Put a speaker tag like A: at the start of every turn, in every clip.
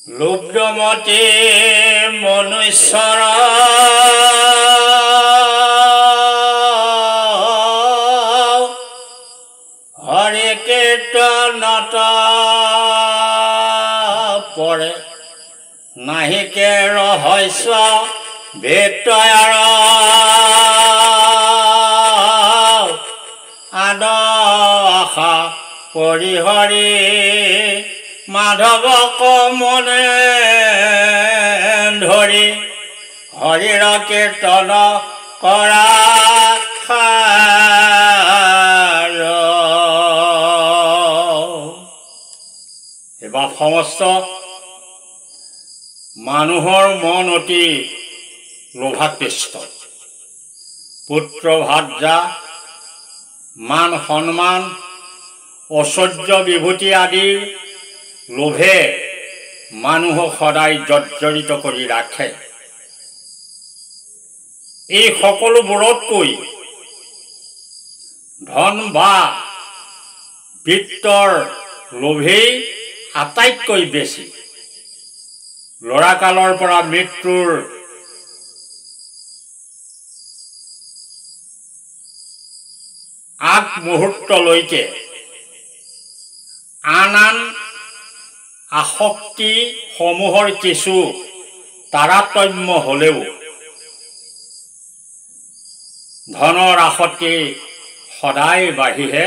A: লুব্ধমতি মনুষ্যৰ হৰি কীৰ্তনত পৰে নাহিকে ৰহস্য ভিতৰৰ আদশা পৰিহৰি মাধৱক মনে ধৰি হৰিৰ কীৰ্তন কৰা এবাৰ সমস্ত মানুহৰ মন অতি লোভাকৃষ্ট পুত্ৰ ভাৰ্যা মান সন্মান ঐশ্বৰ্য বিভূতি আদিৰ লোভে মানুহক সদায় জৰ্জৰিত কৰি ৰাখে। এই সকলোবোৰতকৈ ধন বা বিত্তৰ লোভেই আটাইতকৈ বেছি। ল'ৰাকালৰ পৰা মৃত্যুৰ আগ মুহূৰ্তলৈকে আন আন আসক্তি সমূহৰ কিছু তাৰতম্য হ'লেও ধনৰ আসক্তি সদায় বাঢ়িহে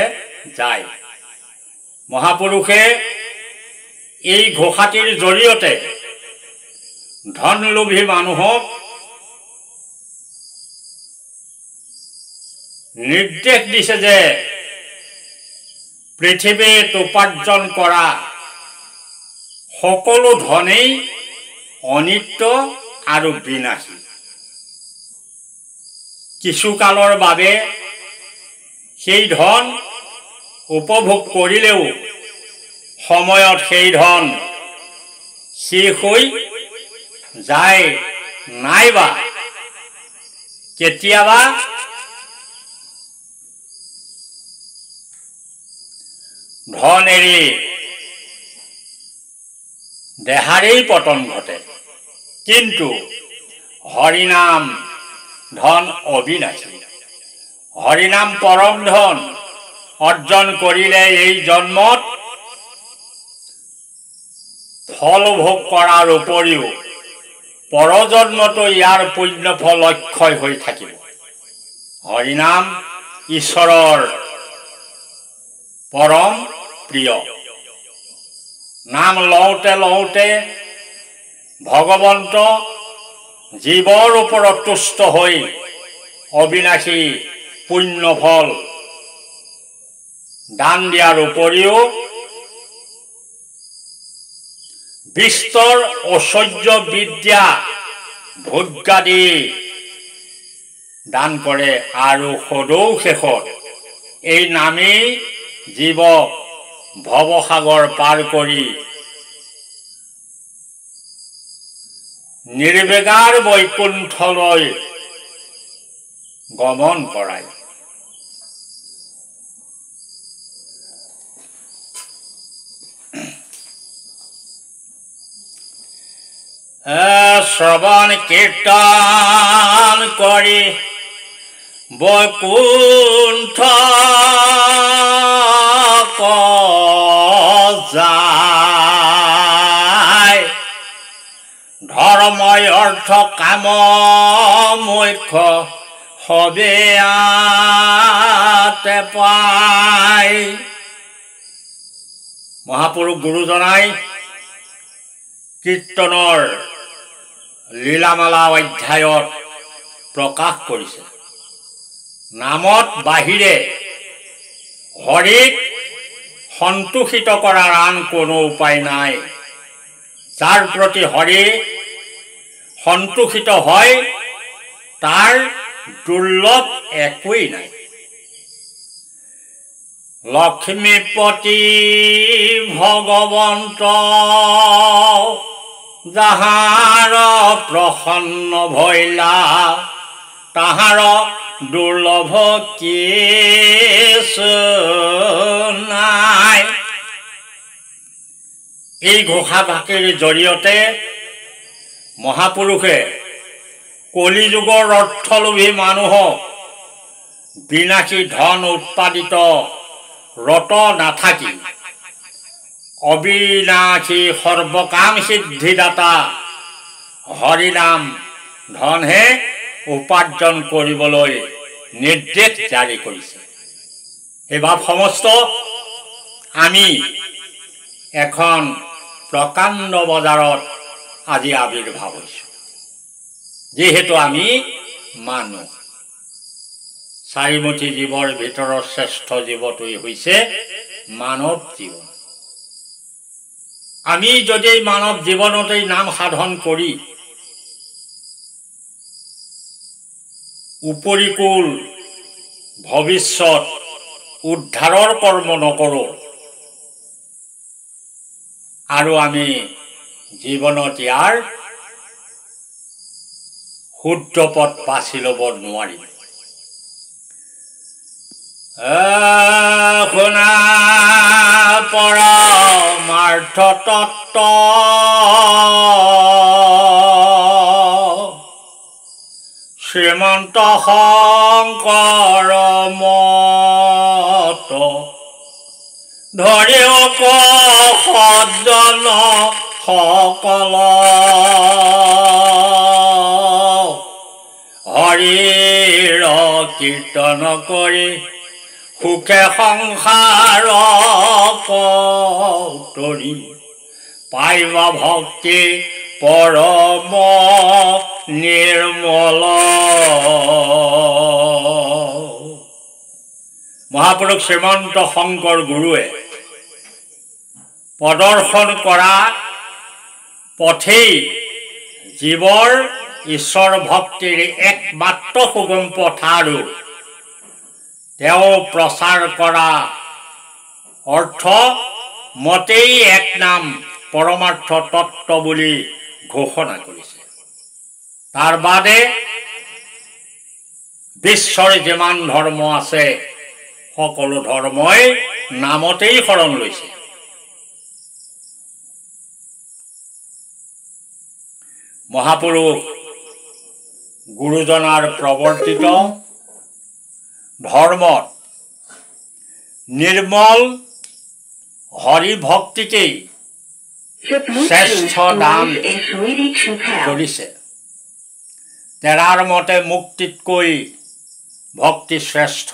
A: যায়। মহাপুৰুষে এই ঘোষাটিৰ জৰিয়তে ধনলোভী মানুহক নিৰ্দেশ দিছে যে পৃথিৱীত উপাৰ্জন কৰা সকলো ধনেই অনিত্য আৰু বিনাশী। কিছুকালৰ বাবে সেই ধন উপভোগ কৰিলেও সময়ত সেই ধন শেষ হৈ যায় নাইবা কেতিয়াবা ধন এৰি দেহাৰেই পতন ঘটে। কিন্তু হৰিনাম ধন অবিনাশী। হৰিনাম পৰম ধন অৰ্জন কৰিলে এই জন্মত ফল ভোগ কৰাৰ উপৰিও পৰজন্মতো ইয়াৰ পুণ্যফল অক্ষয় হৈ থাকিব। হৰিনাম ঈশ্বৰৰ পৰম প্ৰিয়। নাম লওঁতে লওঁতে ভগৱন্ত জীৱৰ ওপৰত তুষ্ট হৈ অবিনাশী পুণ্যফল দান দিয়াৰ উপৰিও বিস্তৰ ঐশ্বৰ্য বিদ্যা ভোগ্যাদি দান কৰে আৰু সদৌ শেষত এই নামেই জীৱক ভৱসাগৰ পাৰ কৰি নিৰ্বেগাৰ বৈকুণ্ঠলৈ গমন কৰায়। শ্ৰৱণ কীৰ্তন কৰি বৈকুণ্ঠ যায় ধৰ্মই অৰ্থ কাম মোক্ষ সবে আতে পায়। মহাপুৰুষ গুৰুজনাই কীৰ্তনৰ লীলামালা অধ্যায়ত প্ৰকাশ কৰিছে। নামত বাহিৰে হৰিক সন্তোষিত কৰাৰ আন কোনো উপায় নাই। যাৰ প্ৰতি হৰি সন্তোষিত হয় তাৰ দুৰ্লভ একোৱেই নাই। লক্ষ্মীপতি ভগৱন্ত যাহাৰ প্ৰসন্ন ভৈলা তাহাৰ দুৰ্লভ কিছু নাই। এই ঘোষাভাষীৰ জৰিয়তে মহাপুৰুষে কলিযুগৰ অৰ্থলোভী মানুহক বিনাশী ধন উৎপাদিত ৰত নাথাকি অবিনাশী সৰ্বকাম সিদ্ধিদাতা হৰিনাম ধনহে উপাৰ্জন কৰিবলৈ নিৰ্দেশ জাৰি কৰিছে। এইবাৰ সমস্ত আমি এখন প্ৰকাণ্ড বজাৰত আজি আবিৰ্ভাৱ হৈছোঁ। যিহেতু আমি মানুহ, চাৰিমুঠি জীৱৰ ভিতৰত শ্ৰেষ্ঠ জীৱটোৱেই হৈছে মানৱ জীৱন। আমি যদি মানৱ জীৱনতেই নাম সাধন কৰি উপৰিকুল ভৱিষ্যত উদ্ধাৰৰ কৰ্ম নকৰোঁ আৰু আমি জীৱনত ইয়াৰ শুদ্ধ পথ বাছি ল'ব নোৱাৰিম। শুনা পৰমাৰ্থ তত্ত্ব শ্ৰীমন্ত শংকৰ মত ধৰিও সজ্জন সকল হৰিৰ কীৰ্তন কৰি সুখে সংসাৰ তৰি পাইব ভক্তি পৰম নিৰ্মল। মহাপুৰুষ শ্ৰীমন্ত শংকৰ গুৰুৱে প্ৰদৰ্শন কৰা পথেই জীৱৰ ঈশ্বৰ ভক্তিৰ একমাত্ৰ সুগম পথ আৰু তেওঁ প্ৰচাৰ কৰা অৰ্থ মতেই এক নাম পৰমাৰ্থ তত্ত্ব বুলি ঘোষণা কৰিছে। তাৰ বাদে বিশ্বৰ যিমান ধৰ্ম আছে সকলো ধৰ্মই নামতেই শৰণ লৈছে। মহাপুৰুষ গুৰুজনাৰ প্ৰৱৰ্তিত ধৰ্মত নিৰ্মল হৰি ভক্তিকেই শ্ৰেষ্ঠ দান কৰিছে। তেৰাৰ মতে মুক্তিতকৈ ভক্তি শ্ৰেষ্ঠ,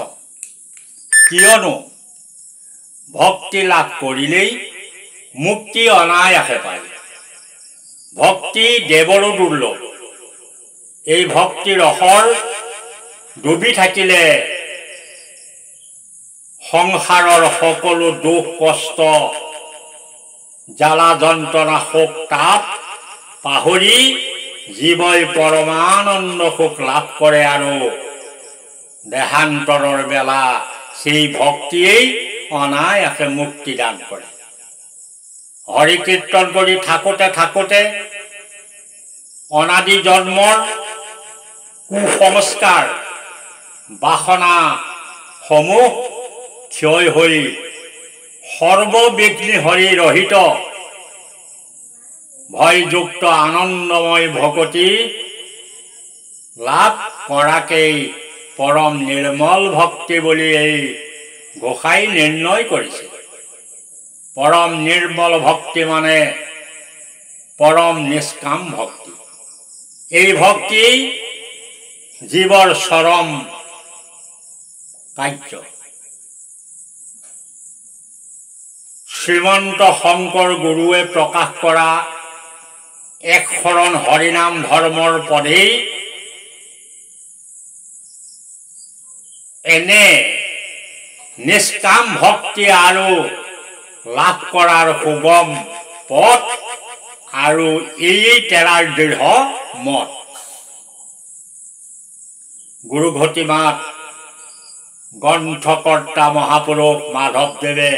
A: কিয়নো ভক্তি লাভ কৰিলেই মুক্তি অনায়াসে পায়। ভক্তি দেৱৰো দুৰ্লভ। এই ভক্তি ৰসৰ ডুবি থাকিলে সংসাৰৰ সকলো দুখ কষ্ট জ্বালা যন্ত্ৰণা শোক তাপ পাহৰি জীৱই পৰমানন্দ সুখ লাভ কৰে আৰু দেহান্তৰৰ বেলা সেই ভক্তিয়েই অনায়াসে মুক্তি দান কৰে। হৰি কীৰ্তন কৰি থাকোঁতে থাকোঁতে অনাদি জন্মৰ কুসংস্কাৰ বাসনা সমূহ ক্ষয় হৈ সৰ্ববিঘ্নি হৰি ৰহিত ভয়যুক্ত আনন্দময় ভকতি লাভ কৰাকেই পৰম নিৰ্মল ভক্তি বুলি এই গোসাঁই নিৰ্ণয় কৰিছে। পৰম নিৰ্মল ভক্তি মানে পৰম নিষ্কাম ভক্তি। এই ভক্তি জীৱৰ চৰম কাৰ্য। শ্ৰীমন্ত শংকৰ গুৰুৱে প্ৰকাশ কৰা এক শৰণ হৰিনাম ধৰ্মৰ পদেই এনে নিষ্কাম ভক্তি আৰু লাভ কৰাৰ সুগম পথ আৰু এই তেৰাৰ দৃঢ় মত। গুৰুঘটিমাত গ্ৰন্থকৰ্তা মহাপুৰুষ মাধৱদেৱে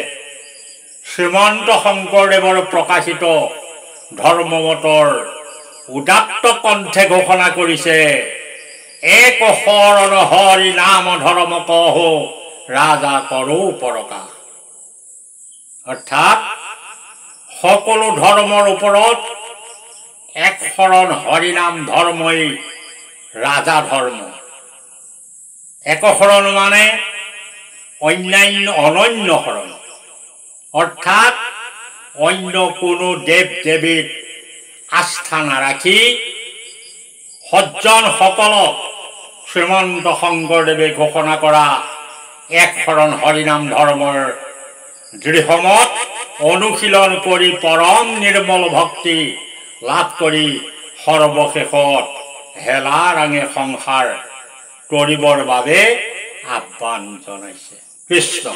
A: শ্ৰীমন্ত শংকৰদেৱৰ প্ৰকাশিত ধৰ্মমতৰ উদাত্ত কণ্ঠে ঘোষণা কৰিছে, এক শৰণ হৰি নাম ধৰ্ম কহো ৰাজা কৰো পৰকা। অৰ্থাৎ সকলো ধৰ্মৰ ওপৰত এক শৰণ হৰিনাম ধৰ্মই ৰাজা ধৰ্ম। একশৰণ মানে অনন্য শৰণ, অৰ্থাৎ অন্য কোনো দেৱ দেৱীত আস্থা নাৰাখি সজ্জনসকলক শ্ৰীমন্ত শংকৰদেৱে ঘোষণা কৰা এক শৰণ হৰিনাম ধৰ্মৰ দৃঢ়মত অনুশীলন কৰি পৰম নিৰ্মল ভক্তি লাভ কৰি সৰ্বশেষত হেলা ৰাঙে সংসাৰ কৰিবৰ বাবে আহ্বান জনাইছে। কৃষ্ণ।